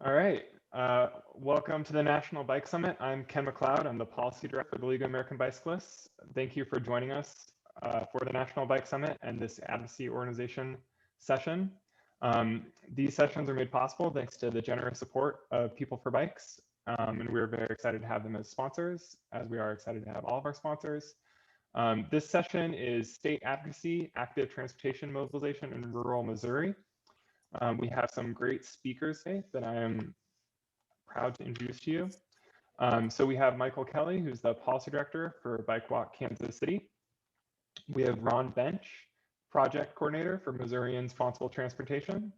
All right. Welcome to the National Bike Summit. I'm Ken McLeod. I'm the Policy Director of the League of American Bicyclists. Thank you for joining us for the National Bike Summit and this advocacy organization session. These sessions are made possible thanks to the generous support of People for Bikes, and we're very excited to have them as sponsors, as we are excited to have all of our sponsors. This session is State Advocacy, Active Transportation Mobilization in Rural Missouri. We have some great speakers today that I am proud to introduce to you. So we have Michael Kelley, who's the Policy Director for Bike Kansas City. We have Ron Bentch, Project Coordinator for Missourians Responsible Transportation.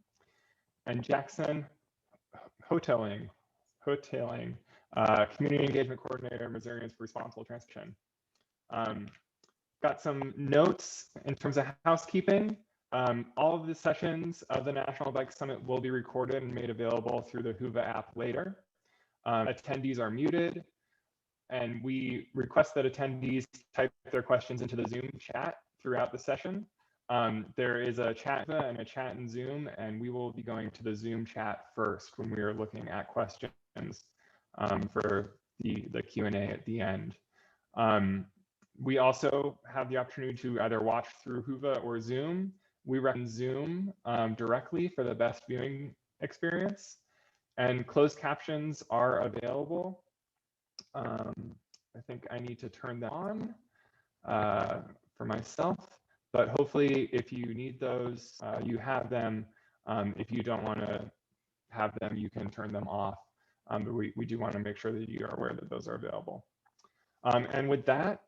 And Jackson Hotaling, Community Engagement Coordinator, Missourians for Responsible Transportation. Got some notes in terms of housekeeping. All of the sessions of the National Bike Summit will be recorded and made available through the Whova app later. Attendees are muted, and we request that attendees type their questions into the Zoom chat throughout the session. There is a chat and a chat in Zoom, and we will be going to the Zoom chat first when we are looking at questions for the Q&A at the end. We also have the opportunity to either watch through Whova or Zoom. We recommend Zoom directly for the best viewing experience, and closed captions are available. I think I need to turn them on for myself, but hopefully if you need those, you have them. If you don't want to have them, you can turn them off. But we do want to make sure that you are aware that those are available. And with that,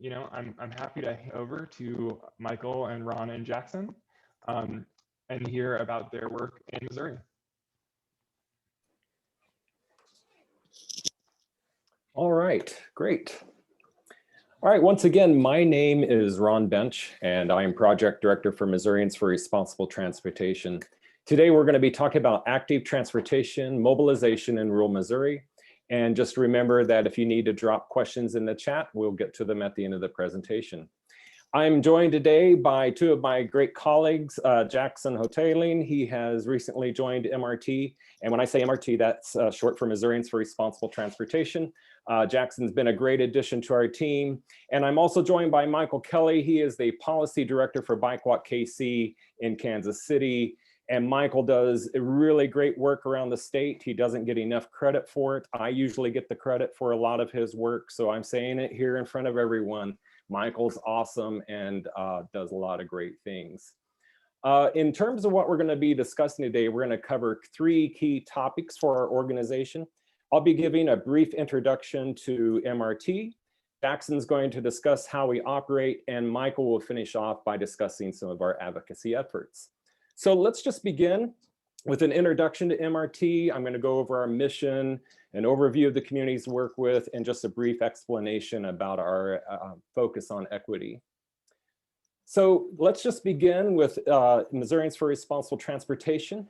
I'm happy to hand over to Michael and Ron and Jackson and hear about their work in Missouri. All right, great. All right, once again, my name is Ron Bentch, and I am Project Director for Missourians for Responsible Transportation. Today, we're going to be talking about active transportation, mobilization in rural Missouri. And just remember that if you need to drop questions in the chat, we'll get to them at the end of the presentation. I'm joined today by two of my great colleagues, Jackson Hotaling. He has recently joined MRT. And when I say MRT, that's short for Missourians for Responsible Transportation. Jackson's been a great addition to our team. And I'm also joined by Michael Kelley. He is the Policy Director for BikeWalkKC in Kansas City. And Michael does really great work around the state. He doesn't get enough credit for it. I usually get the credit for a lot of his work. So I'm saying it here in front of everyone. Michael's awesome and does a lot of great things. In terms of what we're going to be discussing today, we're going to cover three key topics for our organization. I'll be giving a brief introduction to MRT. Jackson's going to discuss how we operate, and Michael will finish off by discussing some of our advocacy efforts. So let's just begin with an introduction to MRT. I'm going to go over our mission, an overview of the communities we work with, and just a brief explanation about our focus on equity. So let's just begin with Missourians for Responsible Transportation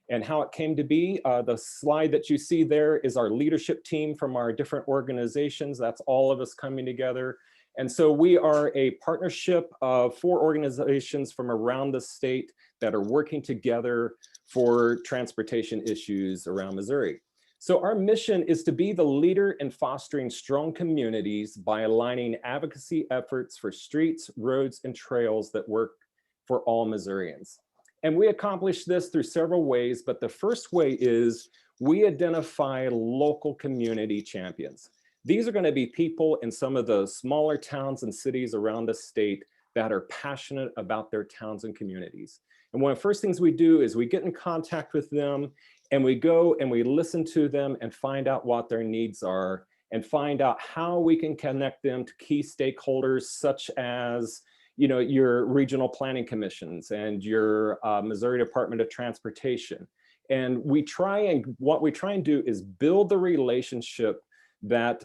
and how it came to be. The slide that you see there is our leadership team from our different organizations. That's all of us coming together. And so we are a partnership of 4 organizations from around the state that are working together for transportation issues around Missouri. So our mission is to be the leader in fostering strong communities by aligning advocacy efforts for streets, roads, and trails that work for all Missourians. And we accomplish this through several ways, but the first way is we identify local community champions. These are going to be people in some of the smaller towns and cities around the state that are passionate about their towns and communities. And one of the first things we do is we get in contact with them, and we go and we listen to them and find out what their needs are and find out how we can connect them to key stakeholders such as your regional planning commissions and your Missouri Department of Transportation. And what we try and do is build the relationship that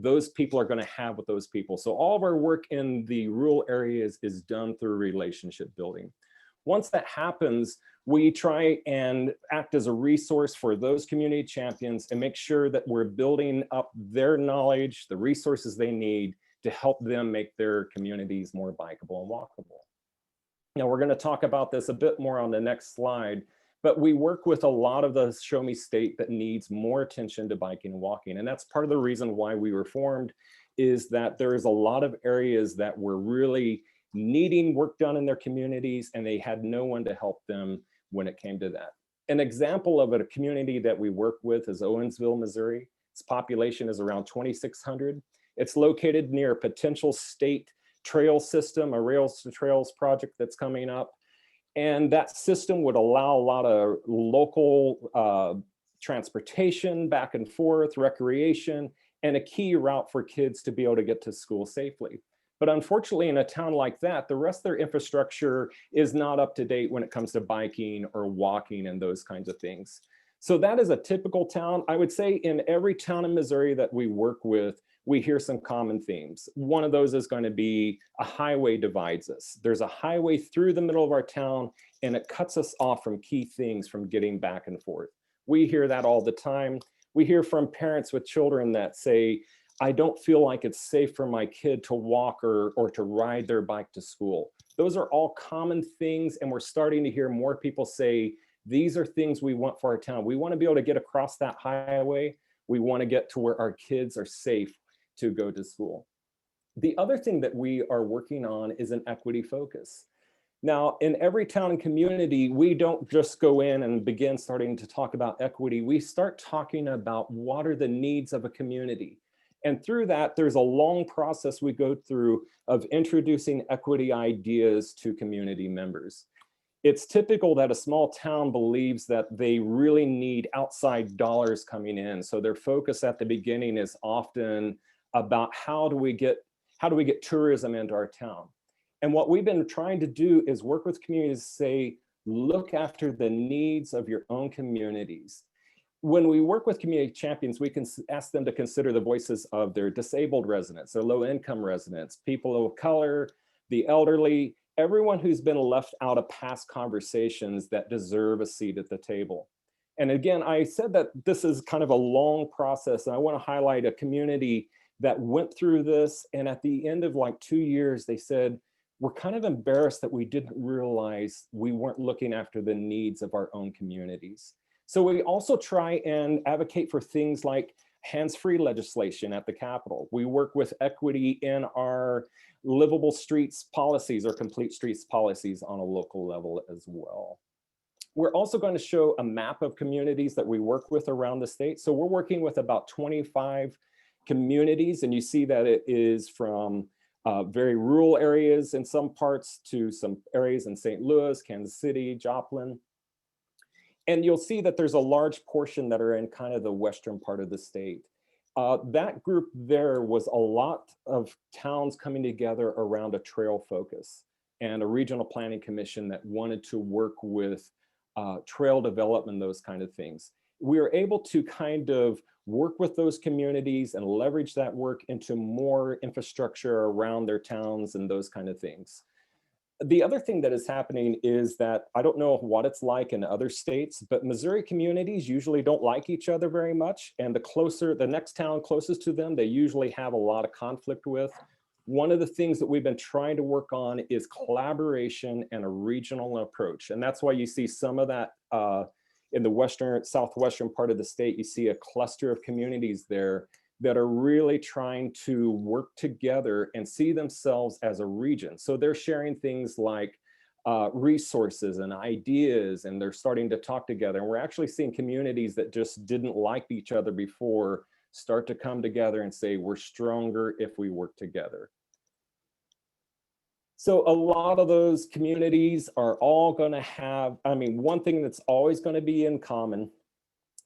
those people are going to have with those people. So all of our work in the rural areas is done through relationship building. Once that happens, we try and act as a resource for those community champions and make sure that we're building up their knowledge, the resources they need to help them make their communities more bikeable and walkable. Now we're going to talk about this a bit more on the next slide, but we work with a lot of the Show Me state that needs more attention to biking and walking. And that's part of the reason why we were formed, is that there is a lot of areas that were really needing work done in their communities, and they had no one to help them when it came to that. An example of a community that we work with is Owensville, Missouri. Its population is around 2,600. It's located near a potential state trail system, a rails to trails project that's coming up. And that system would allow a lot of local transportation back and forth, recreation, and a key route for kids to be able to get to school safely. But unfortunately, in a town like that, the rest of their infrastructure is not up to date when it comes to biking or walking and those kinds of things. So that is a typical town. I would say in every town in Missouri that we work with, we hear some common themes. One of those is going to be a highway divides us. There's a highway through the middle of our town, and it cuts us off from key things from getting back and forth. We hear that all the time. We hear from parents with children that say, I don't feel like it's safe for my kid to walk or to ride their bike to school. Those are all common things, and we're starting to hear more people say, these are things we want for our town. We want to be able to get across that highway. We want to get to where our kids are safe to go to school. The other thing that we are working on is an equity focus. Now, in every town and community, we don't just go in and begin starting to talk about equity. We start talking about what are the needs of a community. And through that, there's a long process we go through of introducing equity ideas to community members. It's typical that a small town believes that they really need outside dollars coming in. So their focus at the beginning is often about how do we get tourism into our town. And what we've been trying to do is work with communities to say, look after the needs of your own communities. When we work with community champions, we can ask them to consider the voices of their disabled residents, their low-income residents, people of color, the elderly, everyone who's been left out of past conversations that deserve a seat at the table. And again, I said that this is kind of a long process, and I want to highlight a community that went through this, and at the end of like 2 years, they said, we're kind of embarrassed that we didn't realize we weren't looking after the needs of our own communities. So we also try and advocate for things like hands-free legislation at the Capitol. We work with equity in our livable streets policies or complete streets policies on a local level as well. We're also going to show a map of communities that we work with around the state. So we're working with about 25 communities, and you see that it is from very rural areas in some parts to some areas in St. Louis, Kansas City, Joplin. And you'll see that there's a large portion that are in kind of the western part of the state. That group there was a lot of towns coming together around a trail focus and a regional planning commission that wanted to work with trail development, those kind of things. We were able to kind of work with those communities and leverage that work into more infrastructure around their towns and those kind of things. The other thing that is happening is that I don't know what it's like in other states, but Missouri communities usually don't like each other very much. And the next town closest to them, they usually have a lot of conflict with. One of the things that we've been trying to work on is collaboration and a regional approach. And that's why you see some of that in the southwestern part of the state. You see a cluster of communities there that are really trying to work together and see themselves as a region. So they're sharing things like resources and ideas, and they're starting to talk together. And we're actually seeing communities that just didn't like each other before start to come together and say, we're stronger if we work together. So a lot of those communities are all going to have, one thing that's always going to be in common.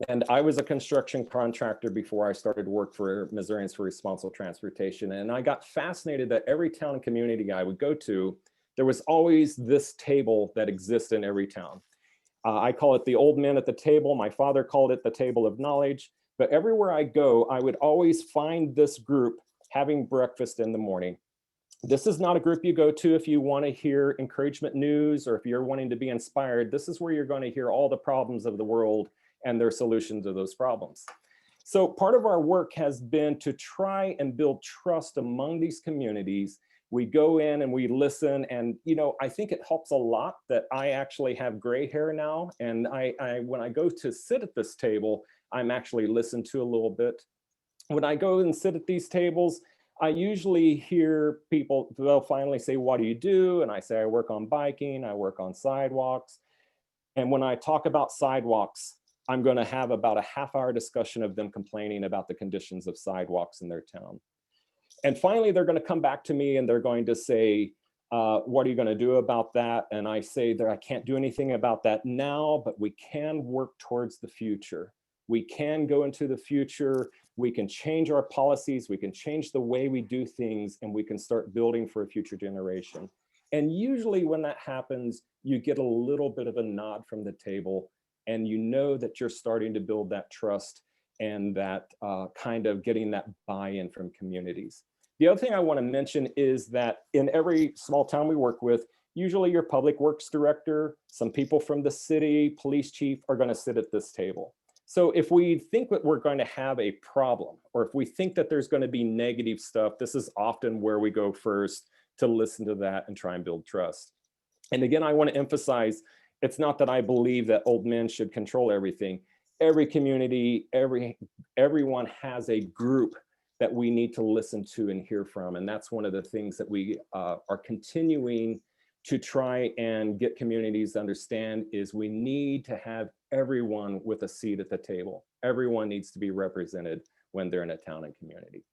And I was a construction contractor before I started work for Missourians for Responsible Transportation. And I got fascinated that every town and community I would go to, there was always this table that exists in every town. I call it the old men at the table. My father called it the table of knowledge. But everywhere I go, I would always find this group having breakfast in the morning. This is not a group you go to if you want to hear encouragement news or if you're wanting to be inspired. This is where you're going to hear all the problems of the world and their solutions to those problems. So part of our work has been to try and build trust among these communities We go in and we listen, and I think it helps a lot that I actually have gray hair now, and when I go to sit at this table, I'm actually listened to a little bit. When I go and sit at these tables, I usually hear people, they'll finally say, what do you do? And I say, I work on biking, I work on sidewalks. And when I talk about sidewalks, I'm going to have about a half-hour discussion of them complaining about the conditions of sidewalks in their town. And finally, they're going to come back to me and they're going to say, what are you going to do about that? And I say that I can't do anything about that now, but we can work towards the future. We can go into the future. We can change our policies. We can change the way we do things, and we can start building for a future generation. And usually when that happens, you get a little bit of a nod from the table, and you know that you're starting to build that trust and that kind of getting that buy-in from communities. The other thing I want to mention is that in every small town we work with, usually your public works director, some people from the city, police chief are going to sit at this table. So if we think that we're going to have a problem, or if we think that there's going to be negative stuff, this is often where we go first to listen to that and try and build trust. And again, I want to emphasize, it's not that I believe that old men should control everything. Every community, everyone has a group that we need to listen to and hear from. And that's one of the things that we are continuing to try and get communities to understand is we need to have everyone with a seat at the table. Everyone needs to be represented when they're in a town and community.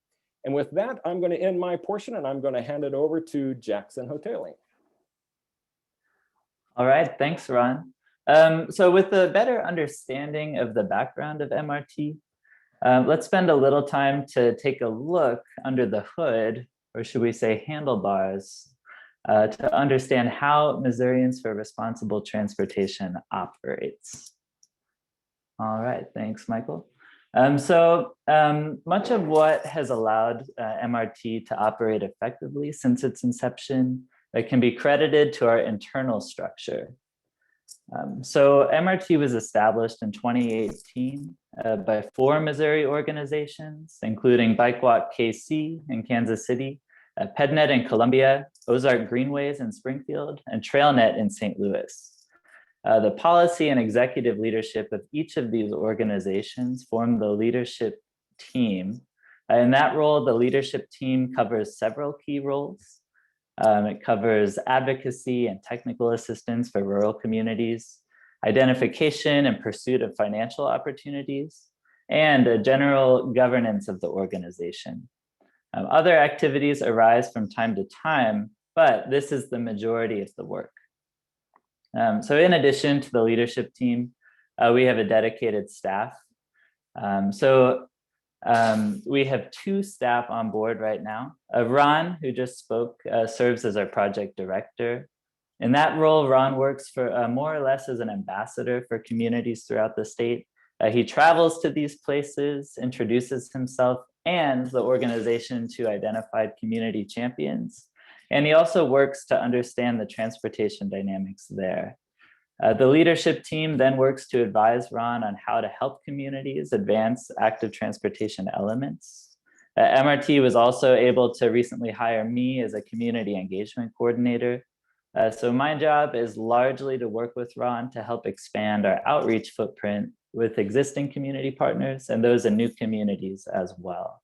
And with that, I'm going to end my portion and I'm going to hand it over to Jackson Hotaling. All right, thanks, Ron. So with a better understanding of the background of MRT, let's spend a little time to take a look under the hood, or should we say handlebars, to understand how Missourians for Responsible Transportation operates. All right, thanks, Michael. Much of what has allowed MRT to operate effectively since its inception can be credited to our internal structure. So MRT was established in 2018 by 4 Missouri organizations, including BikeWalkKC in Kansas City, PedNet in Columbia, Ozark Greenways in Springfield, and TrailNet in St. Louis. The policy and executive leadership of each of these organizations form the leadership team. In that role, the leadership team covers several key roles. It covers advocacy and technical assistance for rural communities, identification and pursuit of financial opportunities, and a general governance of the organization. Other activities arise from time to time, but this is the majority of the work. So in addition to the leadership team, we have a dedicated staff. We have 2 staff on board right now. Ron, who just spoke, serves as our project director. In that role, Ron works for more or less as an ambassador for communities throughout the state. He travels to these places, introduces himself and the organization to identified community champions. And he also works to understand the transportation dynamics there. The leadership team then works to advise Ron on how to help communities advance active transportation elements. MRT was also able to recently hire me as a community engagement coordinator. So my job is largely to work with Ron to help expand our outreach footprint with existing community partners and those in new communities as well.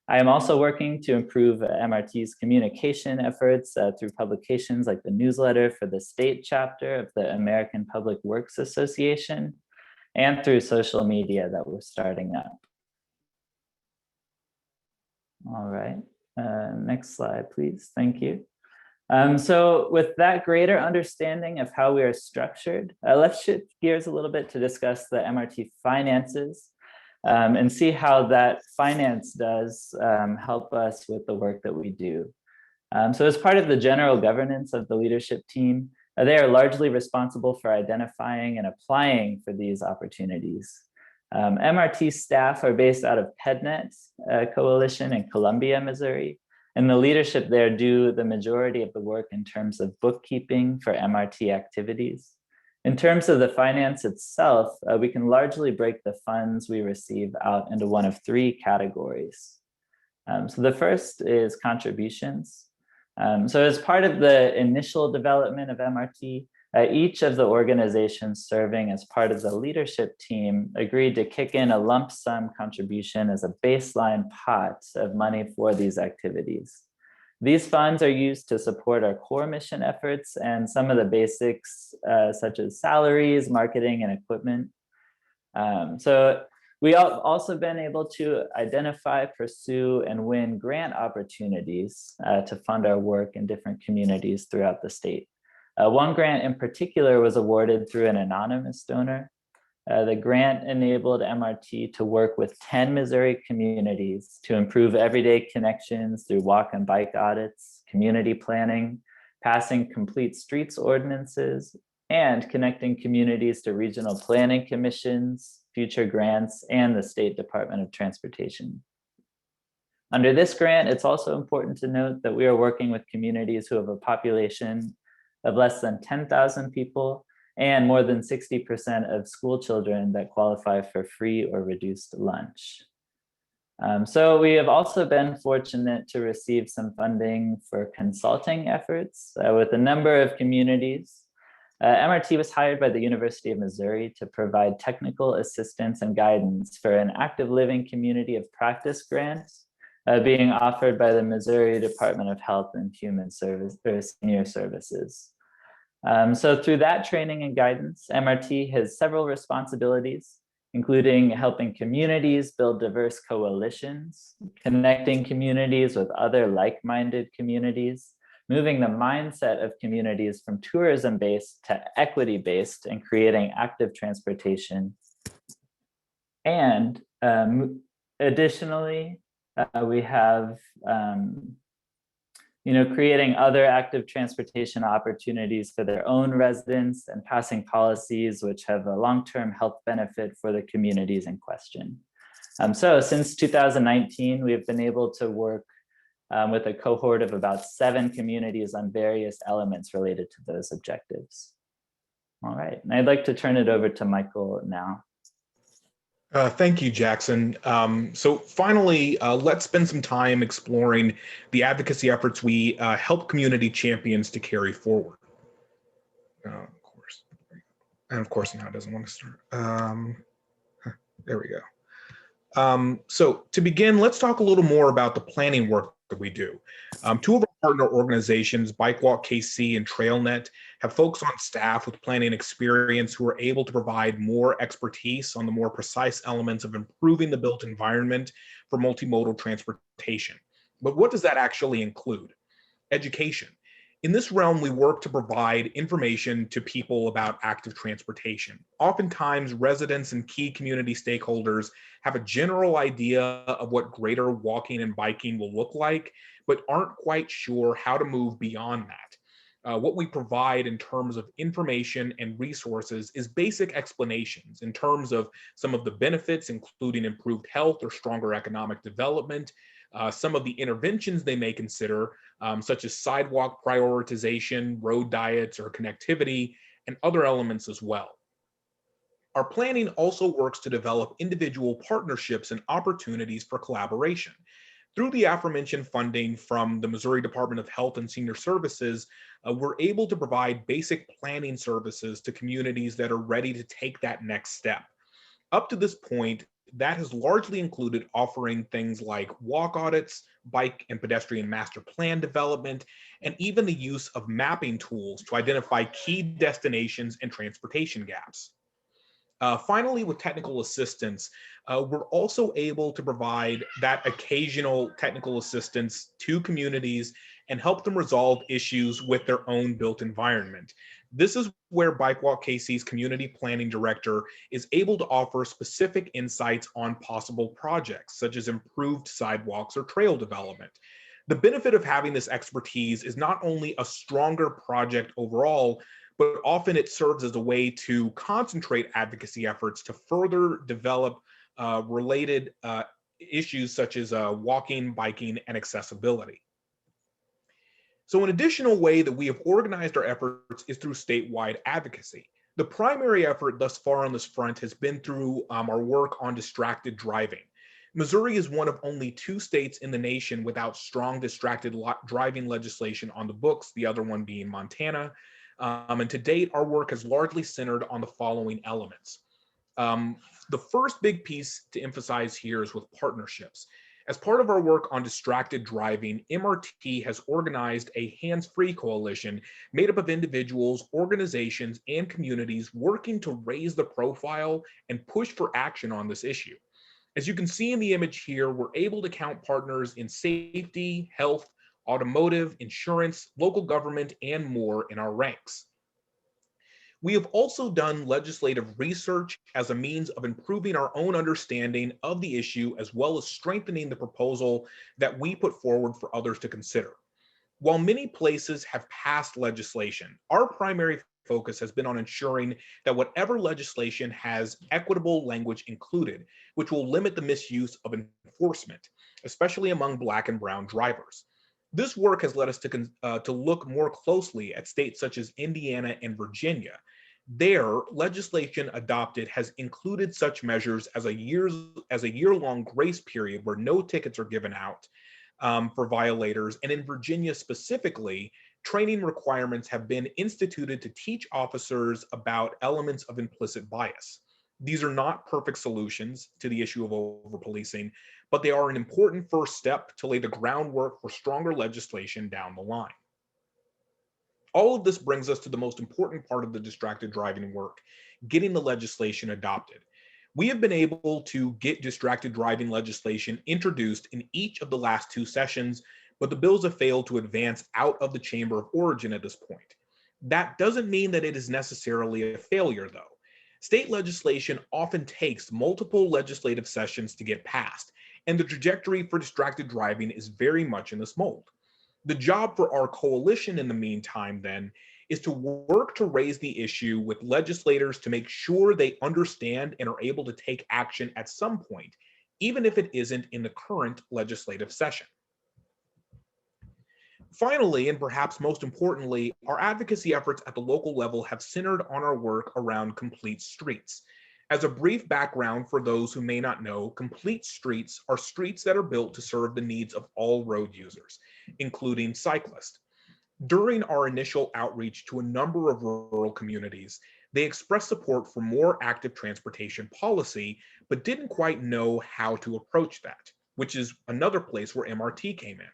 I am also working to improve MRT's communication efforts through publications like the newsletter for the state chapter of the American Public Works Association and through social media that we're starting up. All right, next slide, please. Thank you. So with that greater understanding of how we are structured, let's shift gears a little bit to discuss the MRT finances and see how that finance does help us with the work that we do. So as part of the general governance of the leadership team, they are largely responsible for identifying and applying for these opportunities. MRT staff are based out of PedNet Coalition in Columbia, Missouri. And the leadership there do the majority of the work in terms of bookkeeping for MRT activities. In terms of the finance itself, we can largely break the funds we receive out into one of 3 categories. So the first is contributions. So as part of the initial development of MRT, each of the organizations serving as part of the leadership team agreed to kick in a lump sum contribution as a baseline pot of money for these activities. These funds are used to support our core mission efforts and some of the basics such as salaries, marketing, and equipment. So we have also been able to identify, pursue, and win grant opportunities to fund our work in different communities throughout the state. One grant in particular was awarded through an anonymous donor. The grant enabled MRT to work with 10 Missouri communities to improve everyday connections through walk and bike audits, community planning, passing complete streets ordinances, and connecting communities to regional planning commissions, future grants, and the State Department of Transportation. Under this grant, it's also important to note that we are working with communities who have a population of less than 10,000 people and more than 60% of school children that qualify for free or reduced lunch. So we have also been fortunate to receive some funding for consulting efforts with a number of communities. MRT was hired by the University of Missouri to provide technical assistance and guidance for an active living community of practice grants being offered by the Missouri Department of Health and Human Senior Services. So through that training and guidance, MRT has several responsibilities, including helping communities build diverse coalitions, connecting communities with other like-minded communities, moving the mindset of communities from tourism-based to equity-based and creating active transportation. And additionally, we have creating other active transportation opportunities for their own residents and passing policies which have a long-term health benefit for the communities in question. So since 2019, we have been able to work with a cohort of about 7 communities on various elements related to those objectives. All right, and I'd like to turn it over to Michael now. Thank you, Jackson. So finally, let's spend some time exploring the advocacy efforts we help community champions to carry forward. Of course. And of course, now it doesn't want to start. There we go. So to begin, let's talk a little more about the planning work that we do. 2 of our partner organizations, BikeWalkKC and TrailNet, have folks on staff with planning experience who are able to provide more expertise on the more precise elements of improving the built environment for multimodal transportation. But what does that actually include? Education. In this realm, we work to provide information to people about active transportation. Oftentimes, residents and key community stakeholders have a general idea of what greater walking and biking will look like, but aren't quite sure how to move beyond that. What we provide in terms of information and resources is basic explanations in terms of some of the benefits, including improved health or stronger economic development, some of the interventions they may consider, such as sidewalk prioritization, road diets, or connectivity, and other elements as well. Our planning also works to develop individual partnerships and opportunities for collaboration. Through the aforementioned funding from the Missouri Department of Health and Senior Services, we're able to provide basic planning services to communities that are ready to take that next step. Up to this point, that has largely included offering things like walk audits, bike and pedestrian master plan development, and even the use of mapping tools to identify key destinations and transportation gaps. Finally, with technical assistance, we're also able to provide that occasional technical assistance to communities and help them resolve issues with their own built environment. This is where BikeWalkKC's community planning director is able to offer specific insights on possible projects, such as improved sidewalks or trail development. The benefit of having this expertise is not only a stronger project overall, but often it serves as a way to concentrate advocacy efforts to further develop related issues such as walking, biking, and accessibility. So an additional way that we have organized our efforts is through statewide advocacy. The primary effort thus far on this front has been through our work on distracted driving. Missouri is one of only 2 states in the nation without strong distracted driving legislation on the books, the other one being Montana. And to date, our work has largely centered on the following elements. The first big piece to emphasize here is with partnerships. As part of our work on distracted driving, MRT has organized a hands-free coalition made up of individuals, organizations, and communities working to raise the profile and push for action on this issue. As you can see in the image here, we're able to count partners in safety, health, automotive, insurance, local government, and more in our ranks. We have also done legislative research as a means of improving our own understanding of the issue, as well as strengthening the proposal that we put forward for others to consider. While many places have passed legislation, our primary focus has been on ensuring that whatever legislation has equitable language included, which will limit the misuse of enforcement, especially among Black and brown drivers. This work has led us to look more closely at states such as Indiana and Virginia. Their legislation adopted has included such measures as a year-long grace period where no tickets are given out for violators. And in Virginia specifically, training requirements have been instituted to teach officers about elements of implicit bias. These are not perfect solutions to the issue of over-policing, but they are an important first step to lay the groundwork for stronger legislation down the line. All of this brings us to the most important part of the distracted driving work, getting the legislation adopted. We have been able to get distracted driving legislation introduced in each of the last 2 sessions, but the bills have failed to advance out of the chamber of origin at this point. That doesn't mean that it is necessarily a failure, though. State legislation often takes multiple legislative sessions to get passed, and the trajectory for distracted driving is very much in this mold. The job for our coalition in the meantime, then, is to work to raise the issue with legislators to make sure they understand and are able to take action at some point, even if it isn't in the current legislative session. Finally, and perhaps most importantly, our advocacy efforts at the local level have centered on our work around complete streets. As a brief background for those who may not know, complete streets are streets that are built to serve the needs of all road users, including cyclists. During our initial outreach to a number of rural communities, they expressed support for more active transportation policy, but didn't quite know how to approach that, which is another place where MRT came in.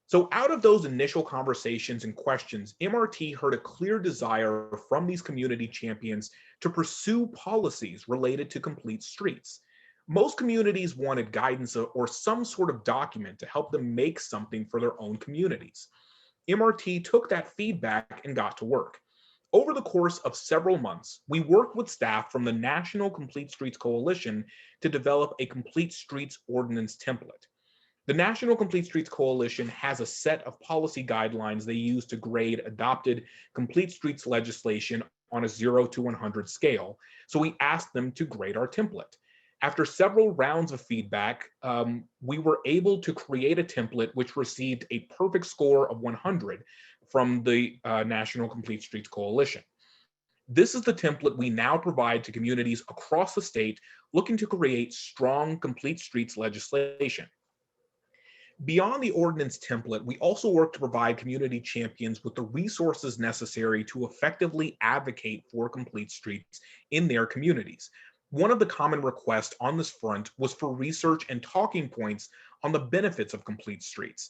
So out of those initial conversations and questions, MRT heard a clear desire from these community champions to pursue policies related to complete streets. Most communities wanted guidance or some sort of document to help them make something for their own communities. MRT took that feedback and got to work. Over the course of several months, we worked with staff from the National Complete Streets Coalition to develop a complete streets ordinance template. The National Complete Streets Coalition has a set of policy guidelines they use to grade adopted complete streets legislation on a 0 to 100 scale, so we asked them to grade our template. After several rounds of feedback, we were able to create a template which received a perfect score of 100 from the National Complete Streets Coalition. This is the template we now provide to communities across the state looking to create strong complete streets legislation. Beyond the ordinance template, we also work to provide community champions with the resources necessary to effectively advocate for complete streets in their communities. One of the common requests on this front was for research and talking points on the benefits of complete streets.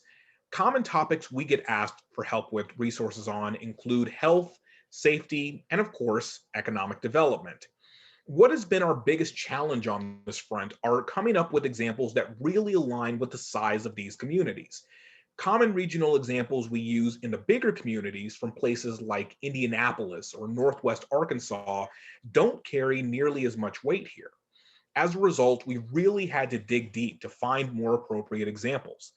Common topics we get asked for help with resources on include health, safety, and of course, economic development. What has been our biggest challenge on this front are coming up with examples that really align with the size of these communities. Common regional examples we use in the bigger communities from places like Indianapolis or Northwest Arkansas don't carry nearly as much weight here. As a result, we really had to dig deep to find more appropriate examples.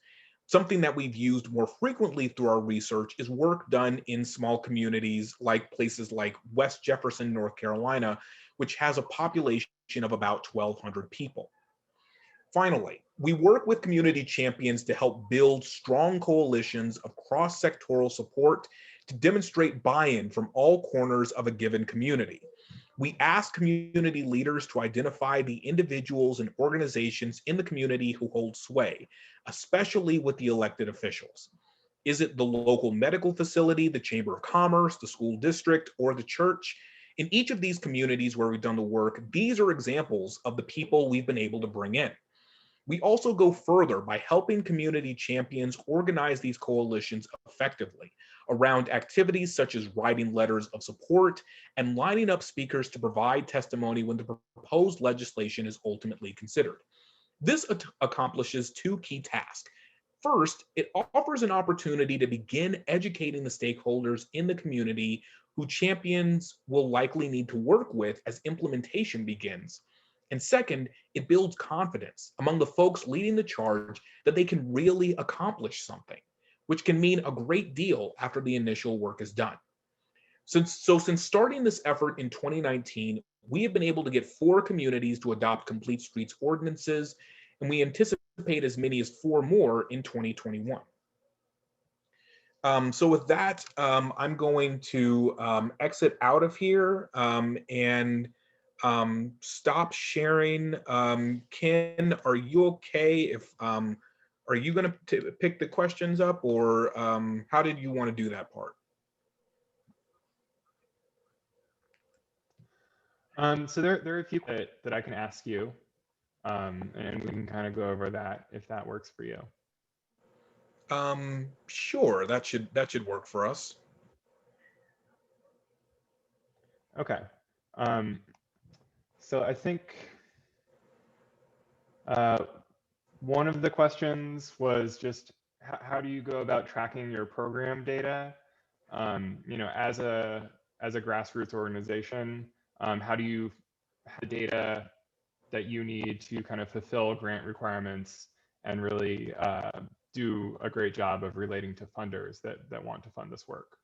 Something that we've used more frequently through our research is work done in small communities like places like West Jefferson, North Carolina, which has a population of about 1,200 people. Finally, we work with community champions to help build strong coalitions of cross-sectoral support to demonstrate buy-in from all corners of a given community. We asked community leaders to identify the individuals and organizations in the community who hold sway, especially with the elected officials. Is it the local medical facility, the Chamber of Commerce, the school district, or the church? In each of these communities where we've done the work, these are examples of the people we've been able to bring in. We also go further by helping community champions organize these coalitions effectively around activities such as writing letters of support and lining up speakers to provide testimony when the proposed legislation is ultimately considered. This accomplishes two key tasks. First, it offers an opportunity to begin educating the stakeholders in the community who champions will likely need to work with as implementation begins. And second, it builds confidence among the folks leading the charge that they can really accomplish something, which can mean a great deal after the initial work is done. Since starting this effort in 2019, we have been able to get 4 communities to adopt complete streets ordinances, and we anticipate as many as 4 more in 2021. So with that, I'm going to exit out of here and stop sharing. Ken, are you okay if, are you going to pick the questions up, or how did you want to do that part? So there are a few that I can ask you, and we can kind of go over that if that works for you. Sure, that should work for us. Okay. So I think one of the questions was just how do you go about tracking your program data? You know, as a grassroots organization, how do you have the data that you need to kind of fulfill grant requirements and really do a great job of relating to funders that want to fund this work?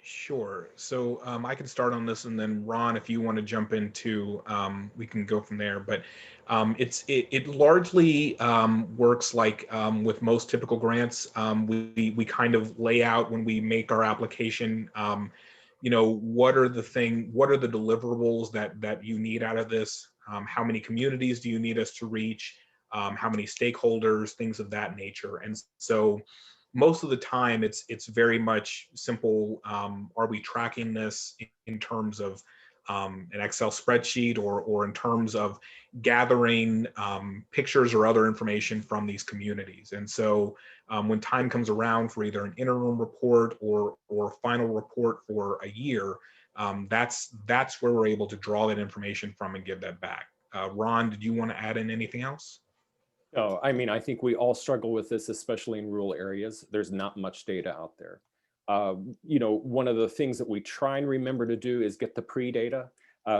Sure. So I can start on this, and then Ron, if you want to jump into, we can go from there. But it largely works like with most typical grants. We kind of lay out when we make our application. You know, what are the deliverables that you need out of this? How many communities do you need us to reach? How many stakeholders? Things of that nature. And so most of the time it's very much simple. Are we tracking this in terms of an Excel spreadsheet, or in terms of gathering pictures or other information from these communities? And so when time comes around for either an interim report or final report for a year, that's where we're able to draw that information from and give that back. Ron, did you want to add in anything else? No, I mean, I think we all struggle with this, especially in rural areas. There's not much data out there. You know, one of the things that we try and remember to do is get the pre-data,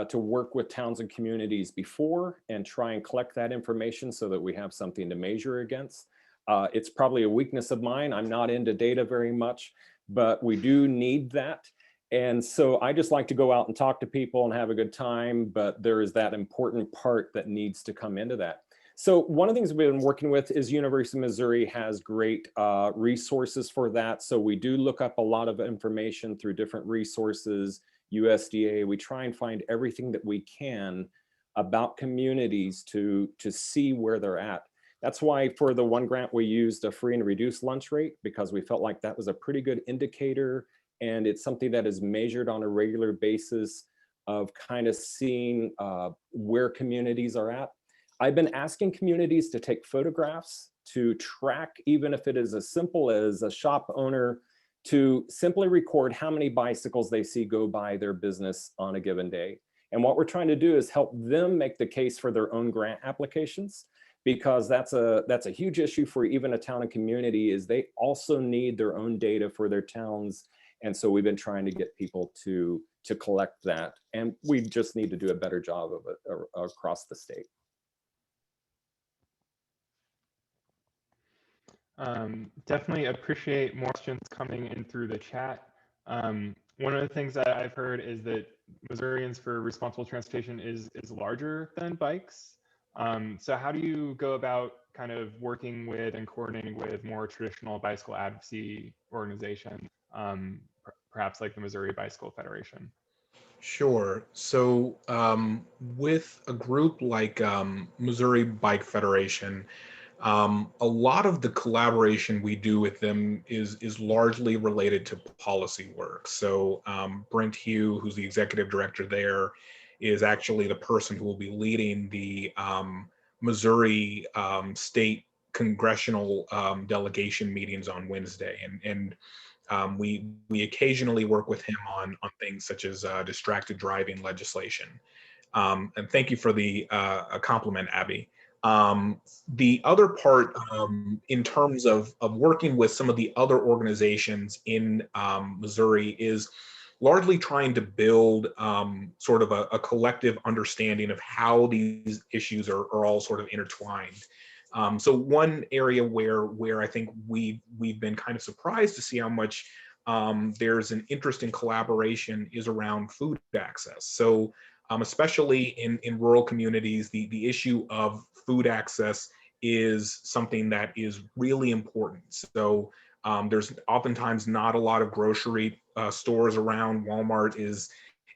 to work with towns and communities before and try and collect that information so that we have something to measure against. It's probably a weakness of mine. I'm not into data very much, but we do need that. And so I just like to go out and talk to people and have a good time, but there is that important part that needs to come into that. So one of the things we've been working with is University of Missouri has great resources for that. So we do look up a lot of information through different resources, USDA. We try and find everything that we can about communities to see where they're at. That's why for the one grant we used a free and reduced lunch rate, because we felt like that was a pretty good indicator, and it's something that is measured on a regular basis of kind of seeing where communities are at. I've been asking communities to take photographs to track, even if it is as simple as a shop owner, to simply record how many bicycles they see go by their business on a given day. And what we're trying to do is help them make the case for their own grant applications, because that's a huge issue for even a town and community, is they also need their own data for their towns. And so we've been trying to get people to collect that. And we just need to do a better job of it across the state. Definitely appreciate more questions coming in through the chat. One of the things that I've heard is that Missourians for Responsible Transportation is larger than bikes. So how do you go about kind of working with and coordinating with more traditional bicycle advocacy organizations, perhaps like the Missouri Bicycle Federation? Sure. So with a group like Missouri Bike Federation, a lot of the collaboration we do with them is largely related to policy work. So Brent Hugh, who's the executive director there, is actually the person who will be leading the Missouri state congressional delegation meetings on Wednesday, and we occasionally work with him on things such as distracted driving legislation. And thank you for the compliment, Abby. The other part, in terms of working with some of the other organizations in Missouri, is largely trying to build sort of a collective understanding of how these issues are all sort of intertwined. So one area where I think we've been kind of surprised to see how much there's an interest in collaboration is around food access. So especially in rural communities, the issue of food access is something that is really important. So there's oftentimes not a lot of grocery stores around. Walmart is,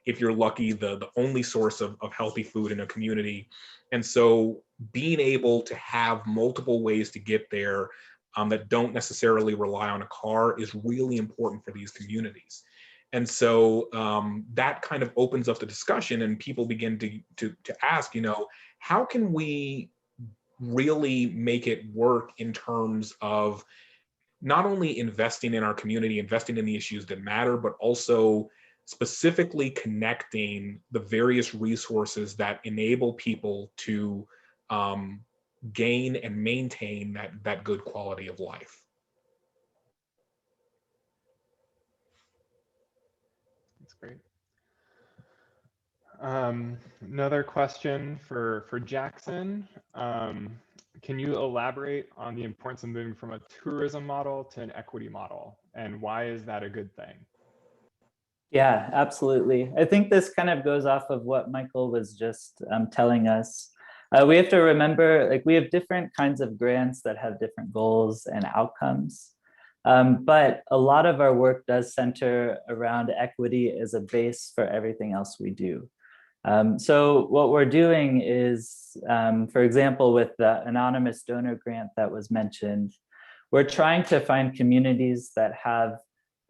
if you're lucky, the only source of healthy food in a community. And so being able to have multiple ways to get there that don't necessarily rely on a car is really important for these communities. And so that kind of opens up the discussion, and people begin to ask, how can we really make it work in terms of not only investing in our community, investing in the issues that matter, but also specifically connecting the various resources that enable people to gain and maintain that good quality of life. That's great. Another question for Jackson. Can you elaborate on the importance of moving from a tourism model to an equity model, and why is that a good thing? Yeah, absolutely. I think this kind of goes off of what Michael was just telling us. We have to remember, like, we have different kinds of grants that have different goals and outcomes. But a lot of our work does center around equity as a base for everything else we do. So what we're doing is, for example, with the anonymous donor grant that was mentioned, we're trying to find communities that have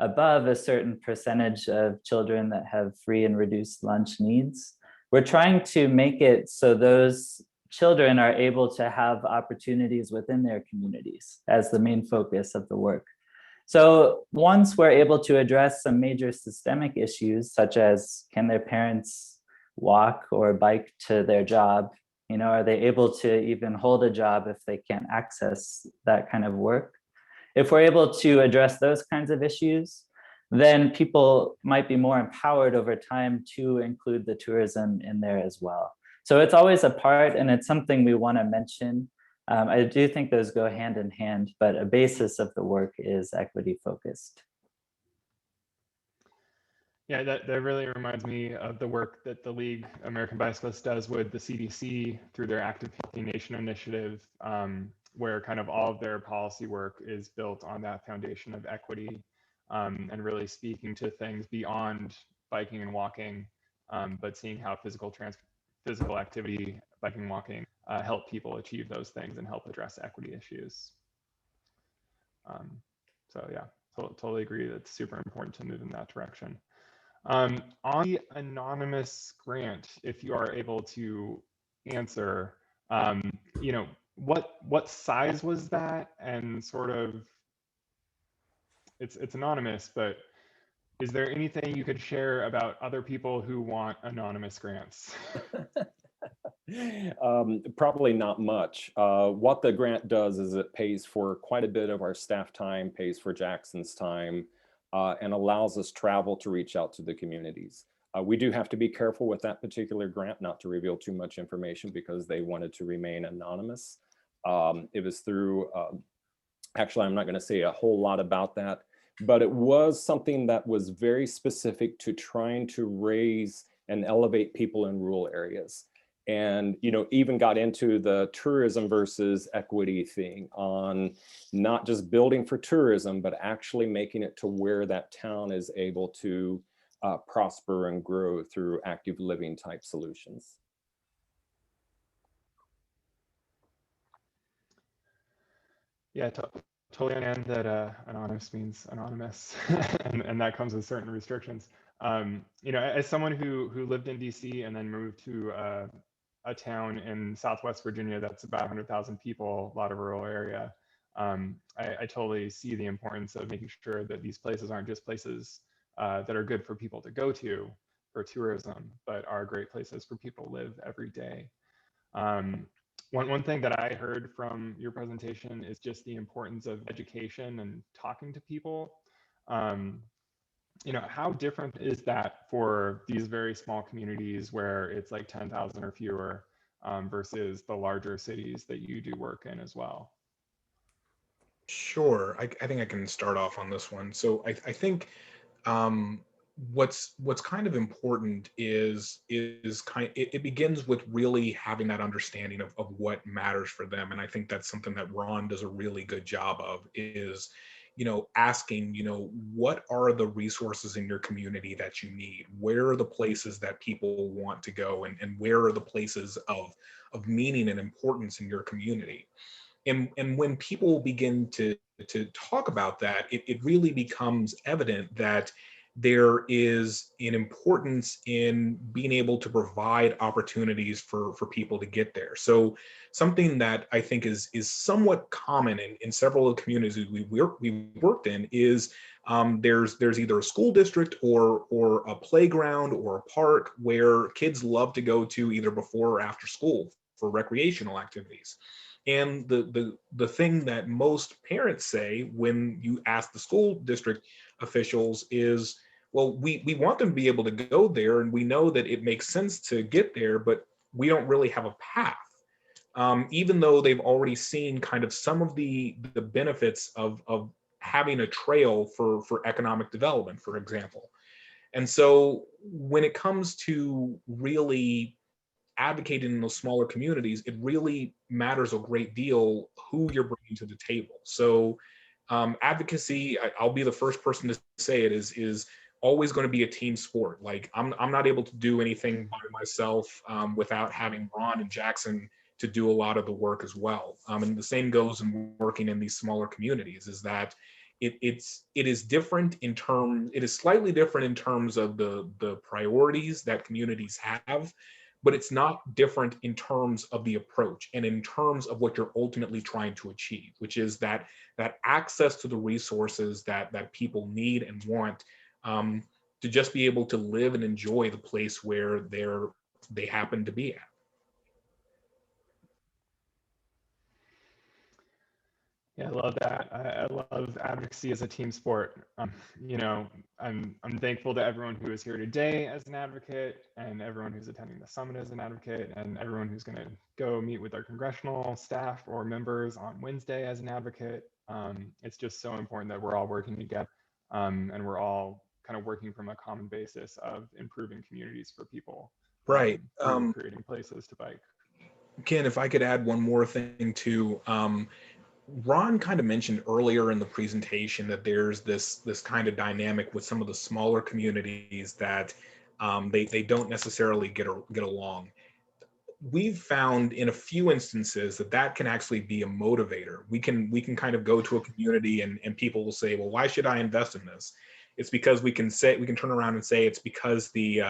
above a certain percentage of children that have free and reduced lunch needs. We're trying to make it so those children are able to have opportunities within their communities as the main focus of the work. So once we're able to address some major systemic issues, such as can their parents walk or bike to their job? Are they able to even hold a job if they can't access that kind of work? If we're able to address those kinds of issues, then people might be more empowered over time to include the tourism in there as well. So it's always a part, and it's something we want to mention. I do think those go hand in hand, but a basis of the work is equity focused. Yeah, that really reminds me of the work that the League of American Bicyclists does with the CDC through their Active Healthy Nation initiative, where kind of all of their policy work is built on that foundation of equity, and really speaking to things beyond biking and walking, but seeing how physical activity, biking and walking, help people achieve those things and help address equity issues. So yeah, totally agree. That's super important to move in that direction. On the anonymous grant, if you are able to answer, what size was that, and sort of, it's anonymous, but is there anything you could share about other people who want anonymous grants? Probably not much. What the grant does is it pays for quite a bit of our staff time, pays for Jackson's time, and allows us travel to reach out to the communities. We do have to be careful with that particular grant not to reveal too much information because they wanted to remain anonymous. It was through, actually, I'm not going to say a whole lot about that, but it was something that was very specific to trying to raise and elevate people in rural areas. And, even got into the tourism versus equity thing on not just building for tourism, but actually making it to where that town is able to prosper and grow through active living type solutions. Yeah, totally understand that anonymous means anonymous, and that comes with certain restrictions. You know, as someone who lived in DC and then moved to a town in Southwest Virginia that's about 100,000 people, a lot of rural area, I totally see the importance of making sure that these places aren't just places that are good for people to go to for tourism, but are great places for people to live every day. One thing that I heard from your presentation is just the importance of education and talking to people. You know, how different is that for these very small communities where it's like 10,000 or fewer versus the larger cities that you do work in as well? Sure. I think I can start off on this one. So I think um, what's kind of important is it begins with really having that understanding of what matters for them. And I think that's something that Ron does a really good job of, is, you know, asking, you know, what are the resources in your community that you need? Where are the places that people want to go, and where are the places of meaning and importance in your community? And when people begin to talk about that, it really becomes evident that there is an importance in being able to provide opportunities for people to get there. So something that I think is somewhat common in several of the communities we worked in is there's either a school district or a playground or a park where kids love to go to either before or after school for recreational activities. And the thing that most parents say when you ask the school district officials is, well, we want them to be able to go there, and we know that it makes sense to get there, but we don't really have a path. Even though they've already seen kind of some of the benefits of having a trail for economic development, for example. And so when it comes to really advocating in those smaller communities, it really matters a great deal who you're bringing to the table. So advocacy, I'll be the first person to say it, is always going to be a team sport. Like I'm not able to do anything by myself without having Ron and Jackson to do a lot of the work as well. And the same goes in working in these smaller communities, is that it is different in terms, it is slightly different in terms of the priorities that communities have, but it's not different in terms of the approach and in terms of what you're ultimately trying to achieve, which is that access to the resources that people need and want, to just be able to live and enjoy the place where they happen to be at. Yeah, I love that. I love advocacy as a team sport. You know, I'm thankful to everyone who is here today as an advocate, and everyone who's attending the summit as an advocate, and everyone who's going to go meet with our congressional staff or members on Wednesday as an advocate. It's just so important that we're all working together, and we're all kind of working from a common basis of improving communities for people, Right. through creating places to bike. Ken, if I could add one more thing too. Ron kind of mentioned earlier in the presentation that there's this kind of dynamic with some of the smaller communities that they don't necessarily get along. We've found in a few instances that can actually be a motivator. We can kind of go to a community and people will say, well, why should I invest in this? It's because we can turn around and say it's because the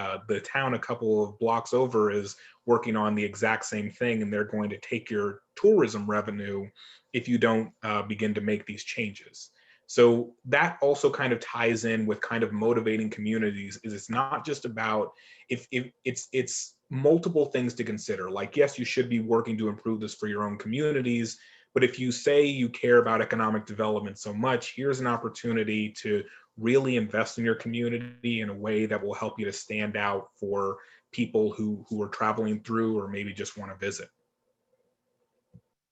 town a couple of blocks over is working on the exact same thing, and they're going to take your tourism revenue if you don't begin to make these changes. So that also kind of ties in with kind of motivating communities. Is it's not just about, if it's multiple things to consider. Like, yes, you should be working to improve this for your own communities, but if you say you care about economic development so much, here's an opportunity to really invest in your community in a way that will help you to stand out for people who are traveling through or maybe just want to visit.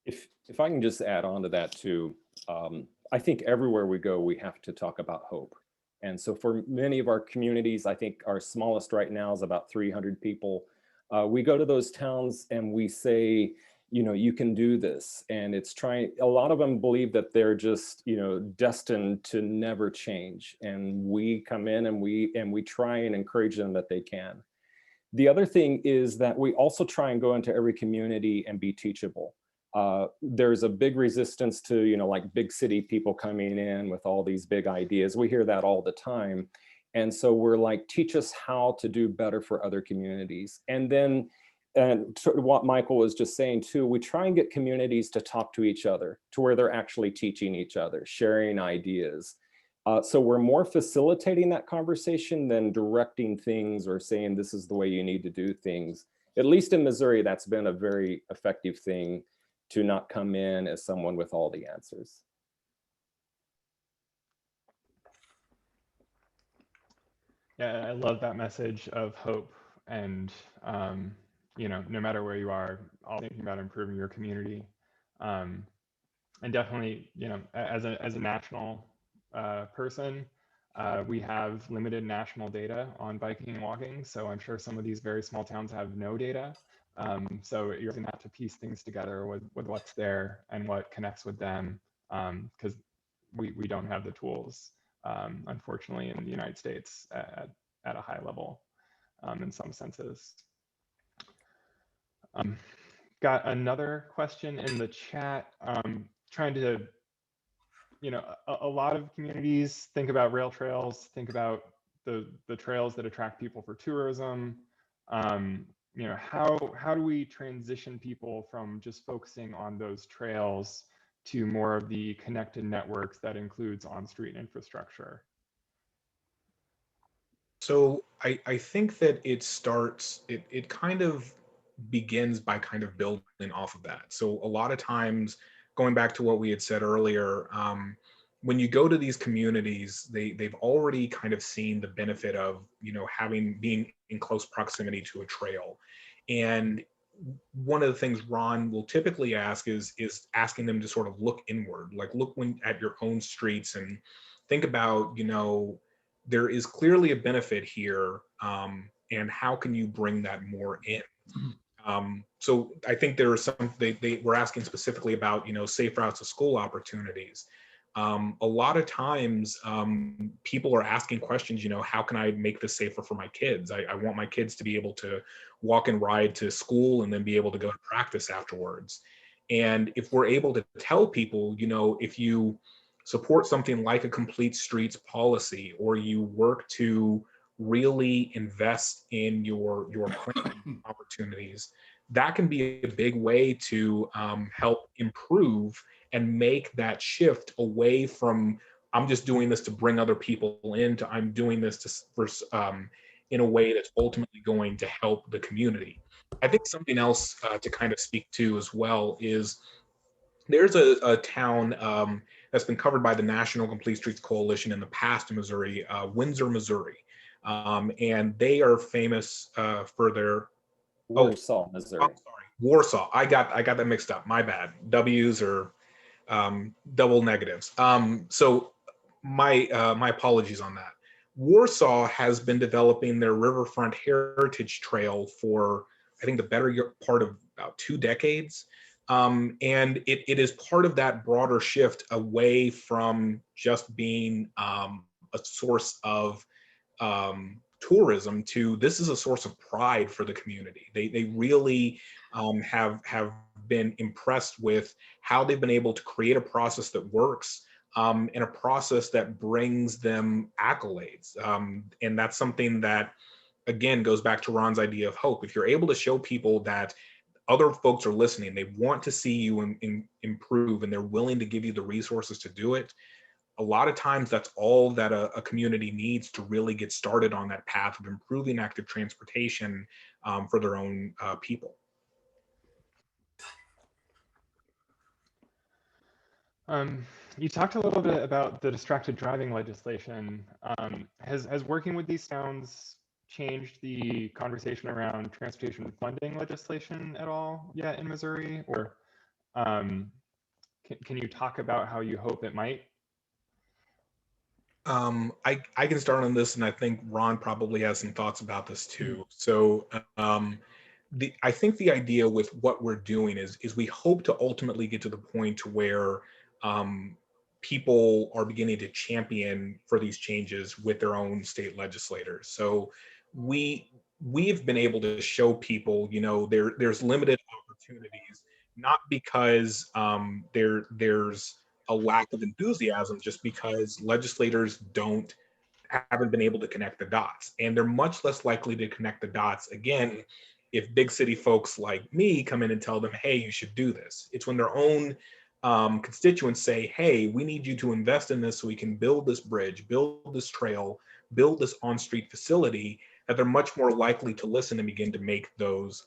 If I can just add on to that too, I think everywhere we go, we have to talk about hope. And so for many of our communities, I think our smallest right now is about 300 people. We go to those towns and we say, you can do this. And it's a lot of them believe that they're just, destined to never change. And we come in and we try and encourage them that they can. The other thing is that we also try and go into every community and be teachable. There's a big resistance to, like big city people coming in with all these big ideas. We hear that all the time. And so we're like, teach us how to do better for other communities. And then, and sort of what Michael was just saying too, we try and get communities to talk to each other, to where they're actually teaching each other, sharing ideas. So we're more facilitating that conversation than directing things or saying this is the way you need to do things. At least in Missouri, that's been a very effective thing, to not come in as someone with all the answers. Yeah, I love that message of hope, and no matter where you are, all thinking about improving your community, and definitely, as a national person, we have limited national data on biking and walking, so I'm sure some of these very small towns have no data. So you're going to have to piece things together with what's there and what connects with them, because we don't have the tools, unfortunately, in the United States at a high level, in some senses. Got another question in the chat, trying to, a lot of communities think about rail trails, think about the trails that attract people for tourism. How do we transition people from just focusing on those trails to more of the connected networks that includes on-street infrastructure? So I think that it kind of begins by kind of building off of that. So a lot of times, going back to what we had said earlier, when you go to these communities, they've already kind of seen the benefit of, being in close proximity to a trail. And one of the things Ron will typically ask is asking them to sort of look inward, like look at your own streets and think about, there is clearly a benefit here, and how can you bring that more in? So I think there are some, they were asking specifically about, safe routes to school opportunities. A lot of times, people are asking questions, how can I make this safer for my kids? I want my kids to be able to walk and ride to school and then be able to go to practice afterwards. And if we're able to tell people, if you support something like a complete streets policy, or you work to really invest in your opportunities, that can be a big way to help improve and make that shift away from I'm just doing this to bring other people in to I'm doing this in a way that's ultimately going to help the community. I think something else to kind of speak to as well is there's a town that's been covered by the National Complete Streets Coalition in the past in Missouri, Windsor, Missouri. And they are famous for their Warsaw, Missouri. Oh, sorry, Warsaw. I got that mixed up. My bad. W's are double negatives. So my apologies on that. Warsaw has been developing their Riverfront Heritage Trail for, I think, the better part of about 2 decades. And it is part of that broader shift away from just being a source of tourism to this is a source of pride for the community. They really have been impressed with how they've been able to create a process that works, and a process that brings them accolades. And that's something that, again, goes back to Ron's idea of hope. If you're able to show people that other folks are listening, they want to see you improve, and they're willing to give you the resources to do it, a lot of times that's all that a community needs to really get started on that path of improving active transportation for their own people. You talked a little bit about the distracted driving legislation. Has working with these towns changed the conversation around transportation funding legislation at all yet in Missouri? Or can you talk about how you hope it might? I can start on this, and I think Ron probably has some thoughts about this too. So I think the idea with what we're doing is we hope to ultimately get to the point where people are beginning to champion for these changes with their own state legislators. So we've been able to show people, there's limited opportunities, not because there's a lack of enthusiasm, just because legislators haven't been able to connect the dots, and they're much less likely to connect the dots again if big city folks like me come in and tell them, hey, you should do this. It's when their own constituents say, hey, we need you to invest in this so we can build this bridge, build this trail, build this on-street facility, that they're much more likely to listen and begin to make those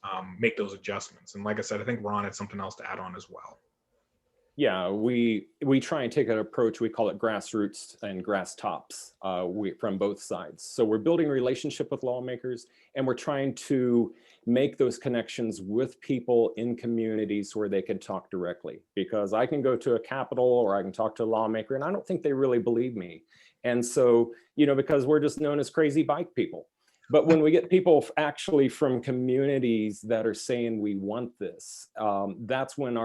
adjustments. And like I said, I think Ron had something else to add on as well. Yeah, we try and take an approach, we call it grassroots and grass tops from both sides. So we're building a relationship with lawmakers, and we're trying to make those connections with people in communities where they can talk directly. Because I can go to a Capitol or I can talk to a lawmaker, and I don't think they really believe me. And so, because we're just known as crazy bike people. But when we get people actually from communities that are saying we want this, that's when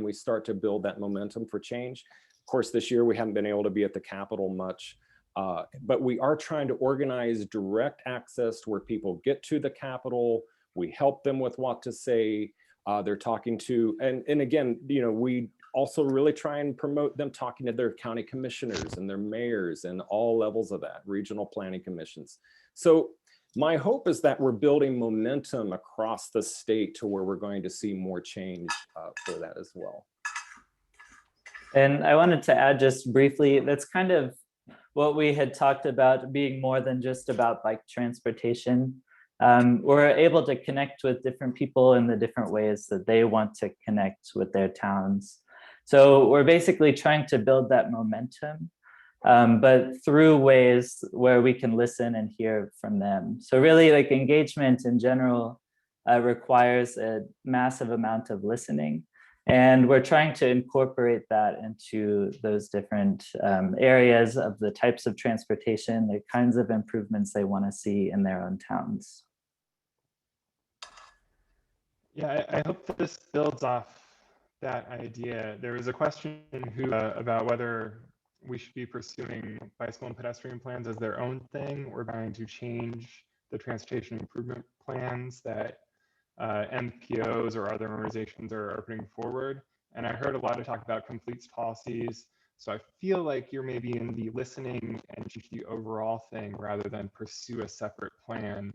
we start to build that momentum for change. Of course, this year we haven't been able to be at the Capitol much, but we are trying to organize direct access to where people get to the Capitol. We help them with what to say. They're talking to, and again, we also really try and promote them talking to their county commissioners and their mayors and all levels of that, regional planning commissions. So my hope is that we're building momentum across the state to where we're going to see more change for that as well. And I wanted to add just briefly, that's kind of what we had talked about being more than just about bike transportation. We're able to connect with different people in the different ways that they want to connect with their towns. So we're basically trying to build that momentum, but through ways where we can listen and hear from them. So really, like, engagement in general requires a massive amount of listening. And we're trying to incorporate that into those different areas of the types of transportation, the kinds of improvements they want to see in their own towns. Yeah, I hope that this builds off that idea. There was a question about whether we should be pursuing bicycle and pedestrian plans as their own thing, or trying to change the transportation improvement plans that MPOs or other organizations are putting forward. And I heard a lot of talk about completes policies. So I feel like you're maybe in the listening and change the overall thing rather than pursue a separate plan.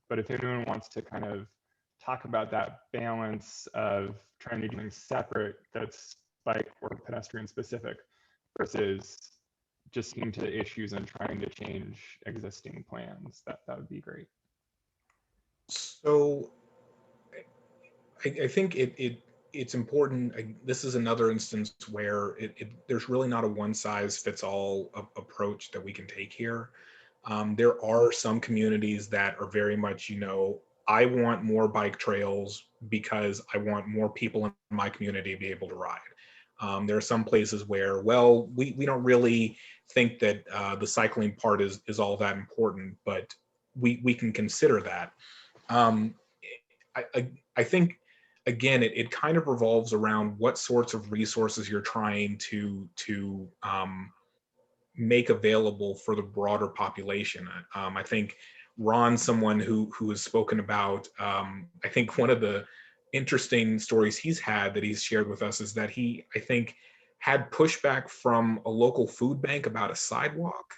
But if anyone wants to kind of talk about that balance of trying to do something separate that's bike or pedestrian specific versus just seeing to the issues and trying to change existing plans, that would be great. So I think it's important. This is another instance where there's really not a one size fits all approach that we can take here. There are some communities that are very much, I want more bike trails because I want more people in my community to be able to ride. There are some places where, well, we don't really think that the cycling part is all that important, but we can consider that. I think, again, it kind of revolves around what sorts of resources you're trying to make available for the broader population. I think Ron's someone who has spoken about, I think one of the interesting stories he's had that he's shared with us is that he, I think, had pushback from a local food bank about a sidewalk.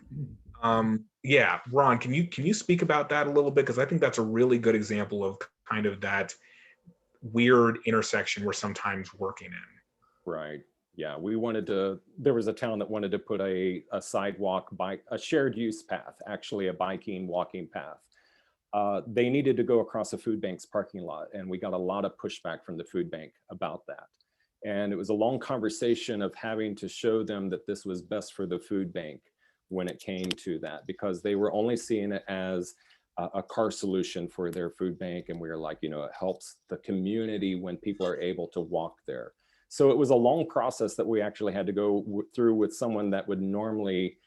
Yeah, Ron, can you speak about that a little bit? Because I think that's a really good example of kind of that weird intersection we're sometimes working in. Right. Yeah, there was a town that wanted to put a sidewalk, a shared use path, actually a biking, walking path. They needed to go across a food bank's parking lot, and we got a lot of pushback from the food bank about that. And it was a long conversation of having to show them that this was best for the food bank when it came to that, because they were only seeing it as a car solution for their food bank. And we were like, it helps the community when people are able to walk there. So it was a long process that we actually had to go through with someone that would normally,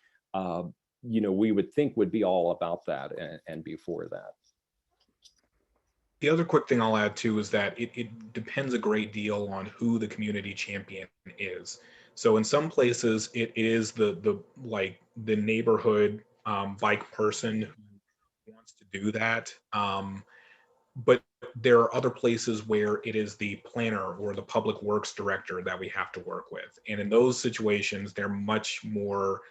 we would think would be all about that and be for that. The other quick thing I'll add too is that it depends a great deal on who the community champion is. So in some places it is the neighborhood bike person who wants to do that. But there are other places where it is the planner or the public works director that we have to work with. And in those situations, they're much more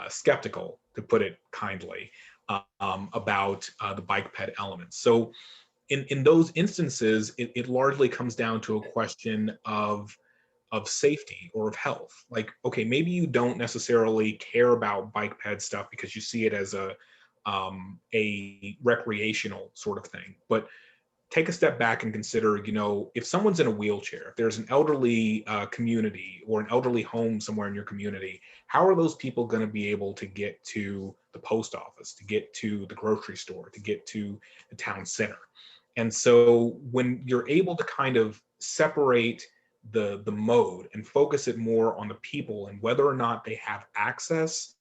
skeptical, to put it kindly, about the bike ped elements. So in those instances, it largely comes down to a question of safety or of health. Like, okay, maybe you don't necessarily care about bike ped stuff because you see it as a recreational sort of thing, but take a step back and consider, if someone's in a wheelchair, if there's an elderly community or an elderly home somewhere in your community, how are those people going to be able to get to the post office, to get to the grocery store, to get to the town center? And so when you're able to kind of separate the mode and focus it more on the people and whether or not they have access,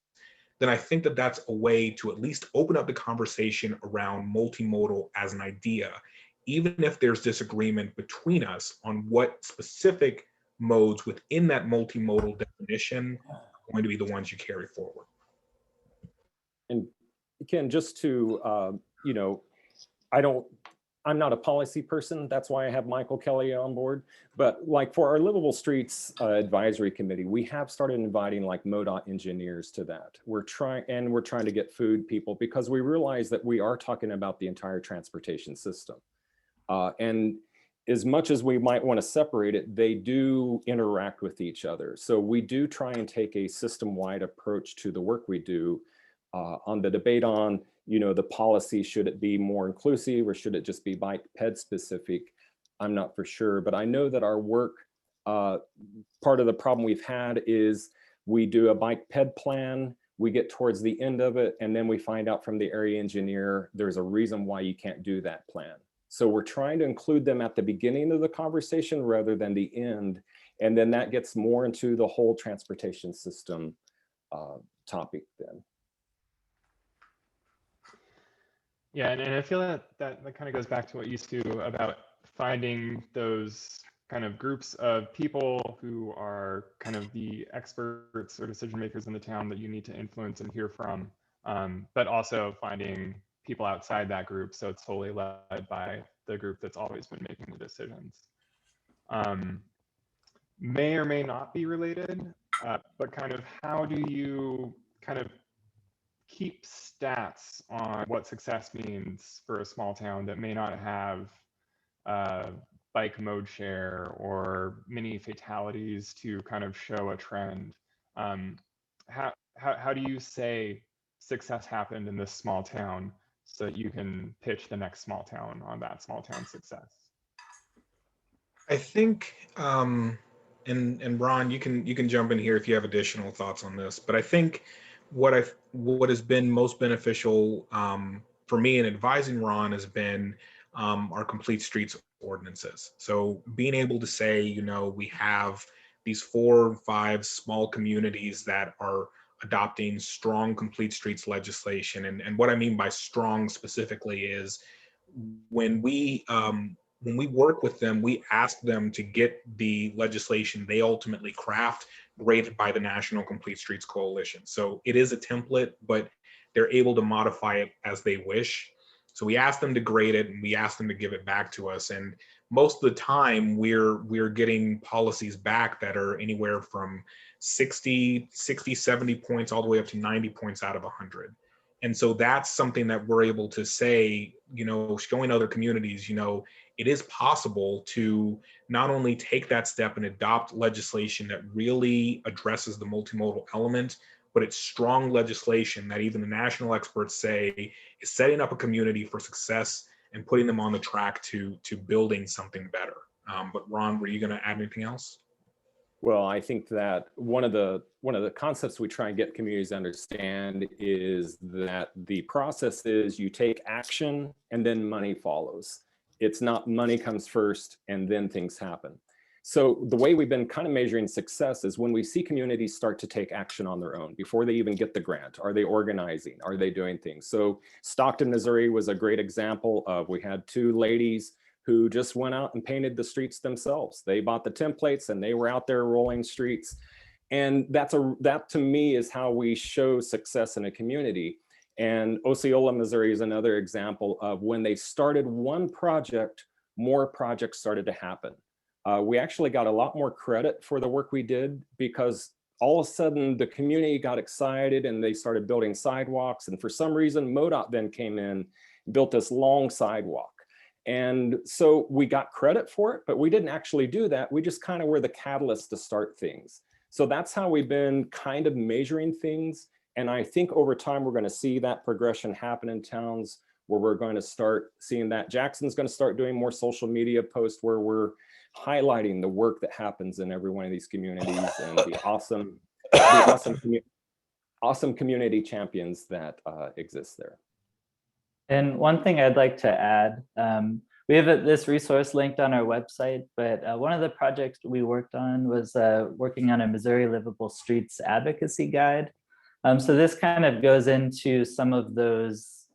then I think that that's a way to at least open up the conversation around multimodal as an idea, even if there's disagreement between us on what specific modes within that multimodal definition are going to be the ones you carry forward. And Ken, just to, I'm not a policy person. That's why I have Michael Kelley on board. But like for our Livable Streets Advisory Committee, we have started inviting like MoDOT engineers to that. We're trying to get food people because we realize that we are talking about the entire transportation system. And as much as we might want to separate it, they do interact with each other. So we do try and take a system-wide approach to the work we do on the debate on, the policy. Should it be more inclusive or should it just be bike ped specific? I'm not for sure, but I know that our work, part of the problem we've had is we do a bike ped plan, we get towards the end of it, and then we find out from the area engineer, there's a reason why you can't do that plan. So we're trying to include them at the beginning of the conversation rather than the end. And then that gets more into the whole transportation system topic then. Yeah, and I feel that kind of goes back to what you used to about finding those kind of groups of people who are kind of the experts or decision makers in the town that you need to influence and hear from, but also finding people outside that group so it's solely led by the group that's always been making the decisions. May or may not be related, but kind of how do you kind of keep stats on what success means for a small town that may not have bike mode share or many fatalities to kind of show a trend? How do you say success happened in this small town so that you can pitch the next small town on that small town success? I think, and Ron, you can jump in here if you have additional thoughts on this, but I think what has been most beneficial for me in advising Ron has been our complete streets ordinances. So being able to say, we have these 4 or 5 small communities that are adopting strong complete streets legislation. And what I mean by strong specifically is when we work with them, we ask them to get the legislation they ultimately craft graded by the National Complete Streets Coalition. So it is a template, but they're able to modify it as they wish. So we ask them to grade it and we ask them to give it back to us. And most of the time we're getting policies back that are anywhere from 60, 70 points all the way up to 90 points out of 100. And so that's something that we're able to say, showing other communities, it is possible to not only take that step and adopt legislation that really addresses the multimodal element, but it's strong legislation that even the national experts say is setting up a community for success and putting them on the track to building something better. But Ron, were you going to add anything else? Well, I think that one of the concepts we try and get communities to understand is that the process is you take action and then money follows. It's not money comes first and then things happen. So the way we've been kind of measuring success is when we see communities start to take action on their own before they even get the grant. Are they organizing? Are they doing things? So Stockton, Missouri was a great example of, we had 2 ladies who just went out and painted the streets themselves. They bought the templates and they were out there rolling streets. And that to me is how we show success in a community. And Osceola, Missouri is another example of when they started one project, more projects started to happen. We actually got a lot more credit for the work we did because all of a sudden the community got excited and they started building sidewalks. And for some reason, MoDOT then came in and built this long sidewalk. And so we got credit for it, but we didn't actually do that. We just kind of were the catalyst to start things. So that's how we've been kind of measuring things. And I think over time, we're going to see that progression happen in towns where we're going to start seeing that. Jackson's going to start doing more social media posts where we're highlighting the work that happens in every one of these communities and the awesome community champions that exist there. And one thing I'd like to add, we have this resource linked on our website, but one of the projects we worked on was working on a Missouri Livable Streets advocacy guide. So this kind of goes into some of those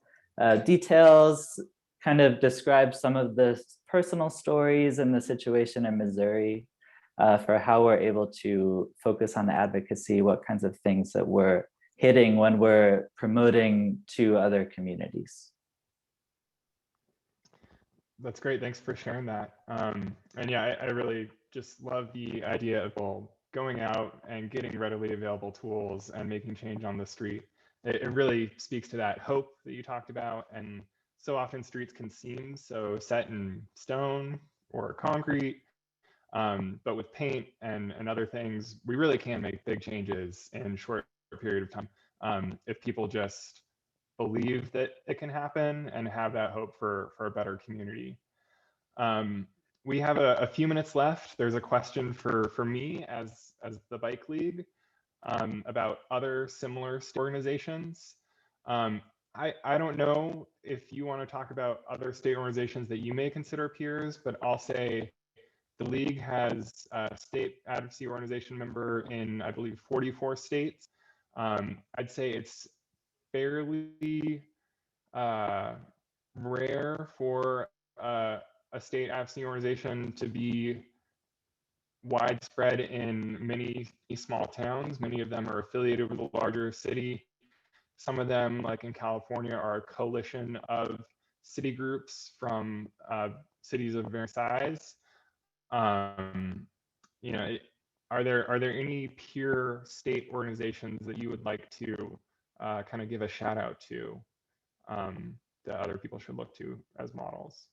details, kind of describes some of the personal stories and the situation in Missouri for how we're able to focus on advocacy, what kinds of things that we're hitting when we're promoting to other communities. That's great. Thanks for sharing that. And yeah, I really just love the idea of going out and getting readily available tools and making change on the street. It really speaks to that hope that you talked about. And so often streets can seem so set in stone or concrete, but with paint and other things, we really can make big changes in a short period of time if people just believe that it can happen and have that hope for a better community. We have a few minutes left. There's a question for me as the Bike League about other similar organizations. I don't know if you want to talk about other state organizations that you may consider peers, but I'll say the League has a state advocacy organization member in, I believe, 44 states. I'd say it's fairly rare for a state advocacy organization to be widespread in many small towns. Many of them are affiliated with a larger city. Some of them, like in California, are a coalition of city groups from cities of varying size. You know, are there any peer state organizations that you would like to kind of give a shout out to that other people should look to as models?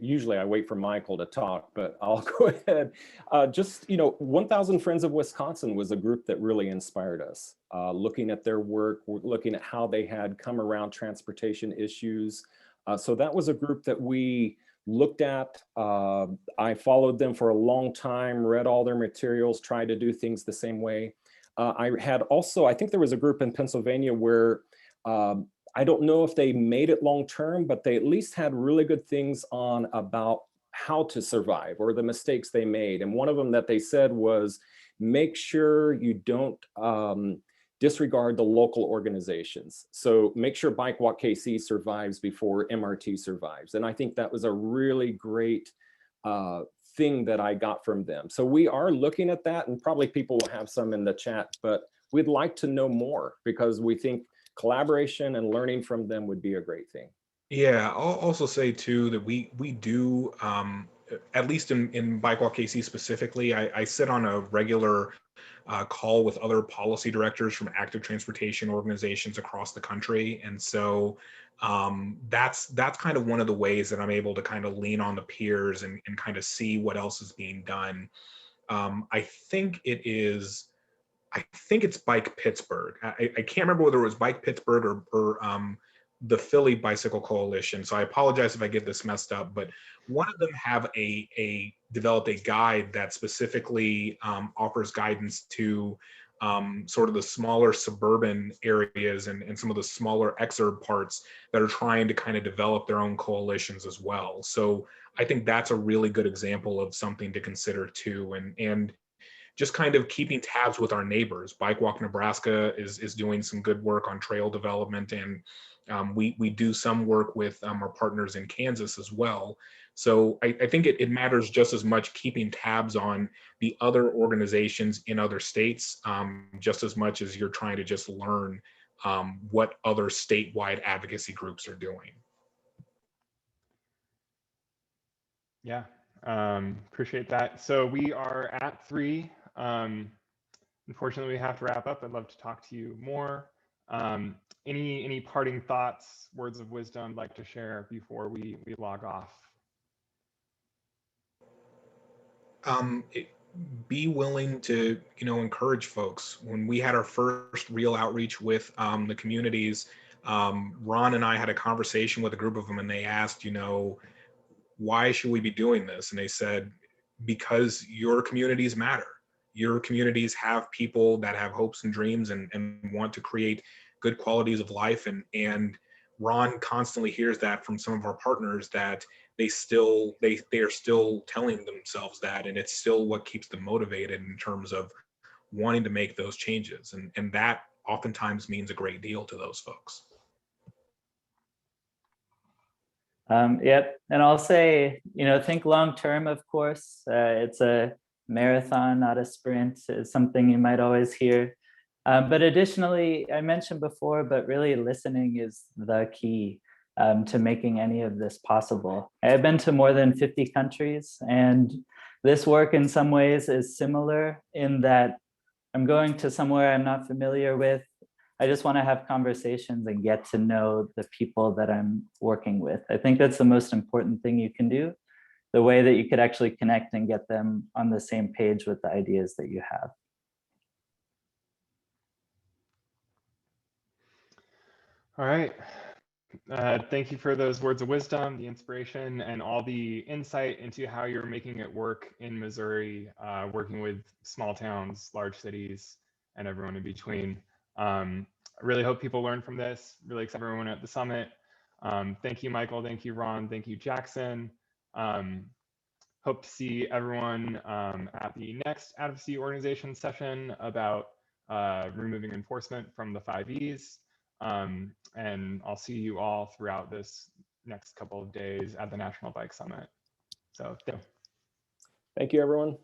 Usually I wait for Michael to talk, but I'll go ahead. Just, 1000 Friends of Wisconsin was a group that really inspired us. Looking at their work, looking at how they had come around transportation issues. So that was a group that we looked at. I followed them for a long time, read all their materials, tried to do things the same way. I think there was a group in Pennsylvania where I don't know if they made it long term, but they at least had really good things on about how to survive or the mistakes they made. And one of them that they said was, make sure you don't disregard the local organizations. So make sure BikeWalkKC survives before MRT survives. And I think that was a really great thing that I got from them. So we are looking at that, and probably people will have some in the chat, but we'd like to know more because we think collaboration and learning from them would be a great thing. Yeah, I'll also say too that we do, at least in BikeWalkKC specifically, I sit on a regular call with other policy directors from active transportation organizations across the country. And so that's kind of one of the ways that I'm able to kind of lean on the peers and kind of see what else is being done. I think it's Bike Pittsburgh. I can't remember whether it was Bike Pittsburgh or the Philly Bicycle Coalition. So I apologize if I get this messed up, but one of them have developed a guide that specifically offers guidance to sort of the smaller suburban areas and some of the smaller exurb parts that are trying to kind of develop their own coalitions as well. So I think that's a really good example of something to consider too. And just kind of keeping tabs with our neighbors. Bike Walk Nebraska is doing some good work on trail development, and we do some work with our partners in Kansas as well. So I think it matters just as much keeping tabs on the other organizations in other states, just as much as you're trying to just learn what other statewide advocacy groups are doing. Yeah, appreciate that. So we are at 3. Unfortunately, we have to wrap up. I'd love to talk to you more. Any parting thoughts, words of wisdom you'd like to share before we log off? Be willing to, encourage folks. When we had our first real outreach with the communities, Ron and I had a conversation with a group of them, and they asked, why should we be doing this? And they said, because your communities matter. Your communities have people that have hopes and dreams and want to create good qualities of life. And Ron constantly hears that from some of our partners, that they are still telling themselves that, and it's still what keeps them motivated in terms of wanting to make those changes. And that oftentimes means a great deal to those folks. Yep. And I'll say, think long term, of course. It's a marathon, not a sprint, is something you might always hear. But additionally, I mentioned before, but really listening is the key to making any of this possible. I've been to more than 50 countries, and this work in some ways is similar in that I'm going to somewhere I'm not familiar with. I just want to have conversations and get to know the people that I'm working with. I think that's the most important thing you can do, the way that you could actually connect and get them on the same page with the ideas that you have. All right. Thank you for those words of wisdom, the inspiration, and all the insight into how you're making it work in Missouri, working with small towns, large cities, and everyone in between. I really hope people learn from this. Really excited everyone at the summit. Thank you, Michael. Thank you, Ron. Thank you, Jackson. Hope to see everyone at the next advocacy organization session about removing enforcement from the 5 Es. And I'll see you all throughout this next couple of days at the National Bike Summit. So, thank you, everyone.